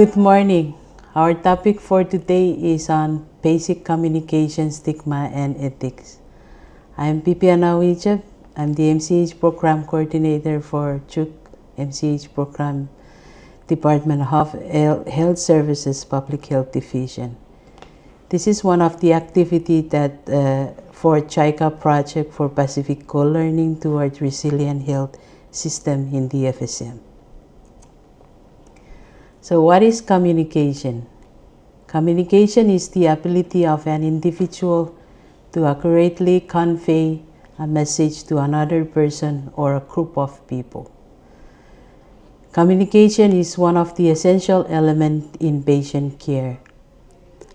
Good morning. Our topic for today is on basic communication, stigma, and ethics. I'm Pipiana Wijab. I'm the MCH Program Coordinator for CHUK MCH Program Department of Health Services Public Health Division. This is one of the activities that for CHICA project for Pacific Co-Learning towards Resilient Health System in the FSM. So what is communication? Communication is the ability of an individual to accurately convey a message to another person or a group of people. Communication is one of the essential elements in patient care.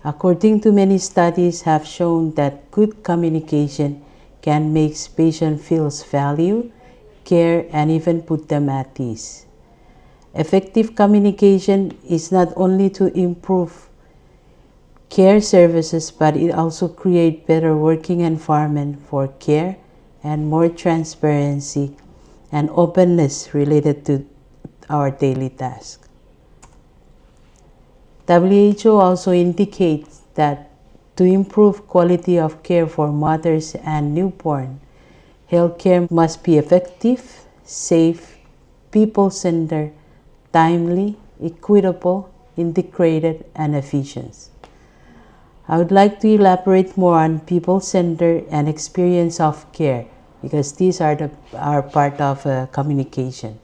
According to many studies have shown that good communication can make patients feel valued, care, and even put them at ease. Effective communication is not only to improve care services, but it also creates better working environment for care and more transparency and openness related to our daily tasks. WHO also indicates that to improve quality of care for mothers and newborn, healthcare must be effective, safe, people-centered, timely, equitable, integrated, and efficient. I would like to elaborate more on people-centered and experience of care because these are part of communication.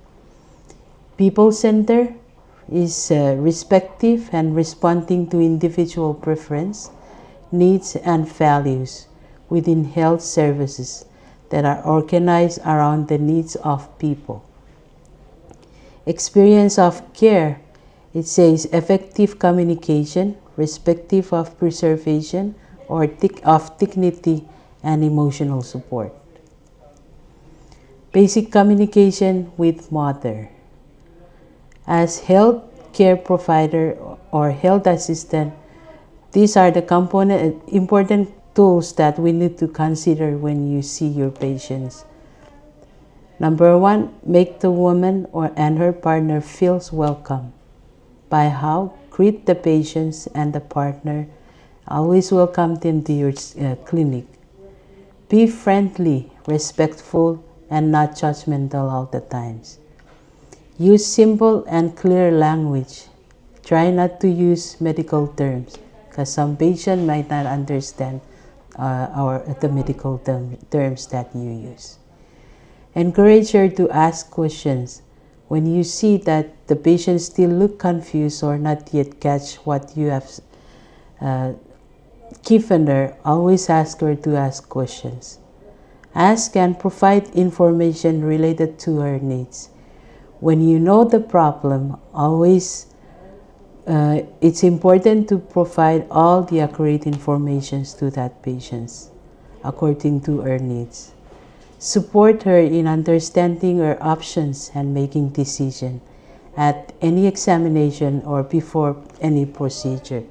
People-centered is respective and responding to individual preference, needs, and values within health services that are organized around the needs of people. Experience of care, it says effective communication, respective of preservation or of dignity and emotional support. Basic communication with mother. As health care provider or health assistant, these are the important tools that we need to consider when you see your patients. Number one, make the woman and her partner feels welcome. By how? Greet the patients and the partner. Always welcome them to your clinic. Be friendly, respectful, and not judgmental all the times. Use simple and clear language. Try not to use medical terms because some patients might not understand the medical terms that you use. Encourage her to ask questions. When you see that the patient still look confused or not yet catch what you have given her, always ask her to ask questions. Ask and provide information related to her needs. When you know the problem, always it's important to provide all the accurate information to that patient according to her needs. Support her in understanding her options and making decisions at any examination or before any procedure.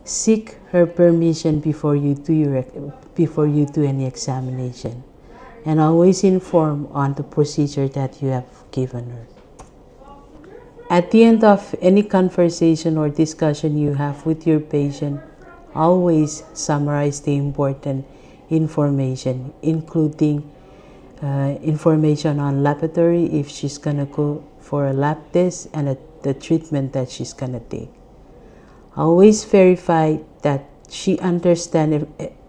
Seek her permission before you do any examination, and always inform on the procedure that you have given her. At the end of any conversation or discussion you have with your patient, always summarize the important information, including information on laboratory if she's gonna go for a lab test and the treatment that she's gonna take. Always verify that she understands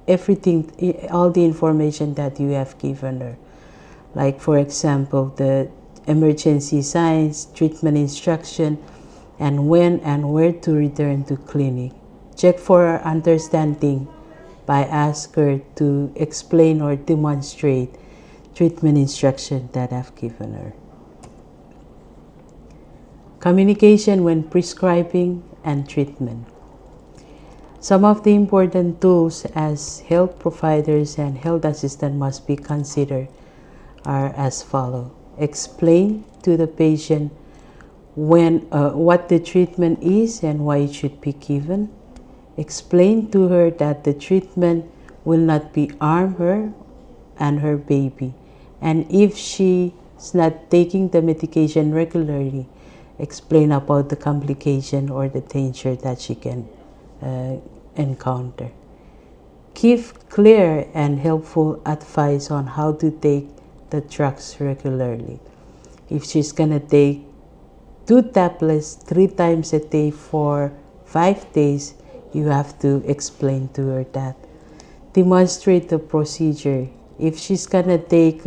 everything, all the information that you have given her. Like for example, the emergency signs, treatment instruction, and when and where to return to clinic. Check for her understanding by asking her to explain or demonstrate treatment instruction that I've given her. Communication when prescribing and treatment. Some of the important tools as health providers and health assistants must be considered are as follows. Explain to the patient what the treatment is and why it should be given. Explain to her that the treatment will not harm her and her baby. And if she's not taking the medication regularly, explain about the complication or the danger that she can encounter. Give clear and helpful advice on how to take the drugs regularly. If she's gonna take 2 tablets 3 times a day for 5 days, you have to explain to her that. Demonstrate the procedure. If she's gonna take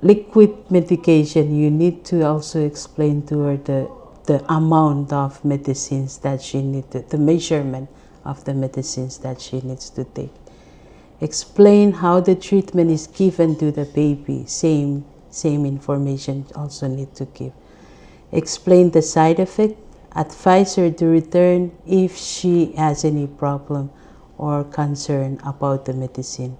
liquid medication, you need to also explain to her the amount of medicines that she needs, the measurement of the medicines that she needs to take. Explain how the treatment is given to the baby. Same information also need to give. Explain the side effect. Advise her to return if she has any problem or concern about the medicine.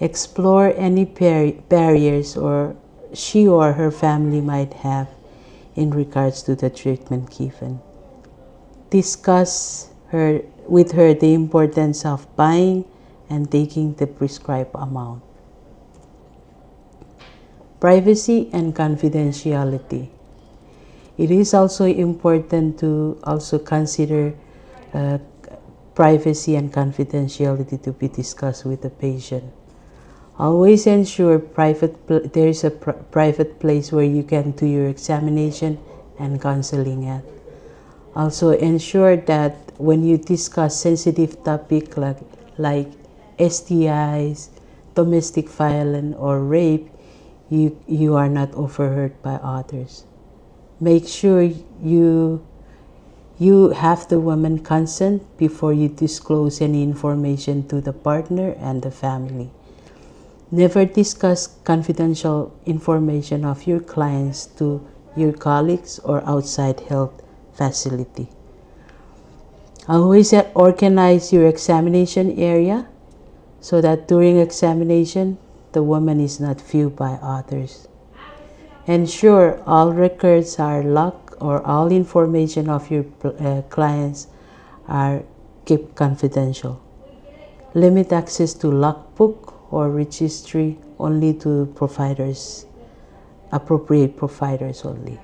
Explore any barriers or she or her family might have in regards to the treatment given. Discuss with her the importance of buying and taking the prescribed amount. Privacy and confidentiality. It is also important to also consider privacy and confidentiality to be discussed with the patient. Always ensure there is a private place where you can do your examination and counseling at. Also ensure that when you discuss sensitive topics like STIs, domestic violence, or rape, you are not overheard by others. Make sure you have the woman consent before you disclose any information to the partner and the family. Never discuss confidential information of your clients to your colleagues or outside health facility. Always organize your examination area so that during examination, the woman is not viewed by others. Ensure all records are locked or all information of your clients are kept confidential. Limit access to logbook or registry only to appropriate providers only.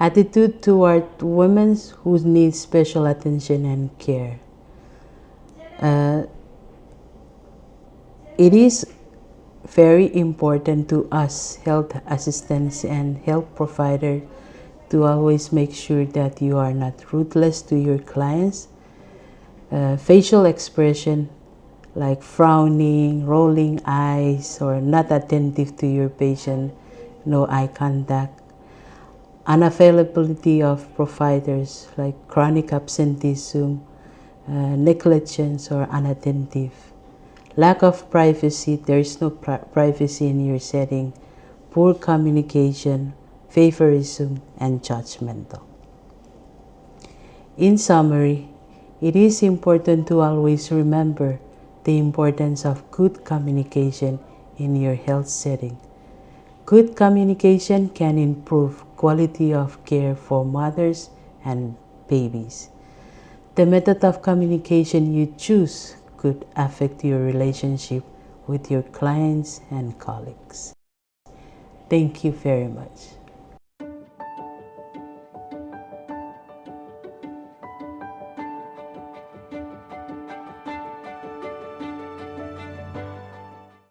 Attitude toward women who need special attention and care. It is very important to us health assistants and health providers to always make sure that you are not ruthless to your clients. Facial expression like frowning, rolling eyes, or not attentive to your patient, no eye contact. Unavailability of providers like chronic absenteeism, negligence, or unattentive. Lack of privacy, there is no privacy in your setting. Poor communication, favorism, and judgmental. In summary, it is important to always remember the importance of good communication in your health setting. Good communication can improve quality of care for mothers and babies. The method of communication you choose could affect your relationship with your clients and colleagues. Thank you very much.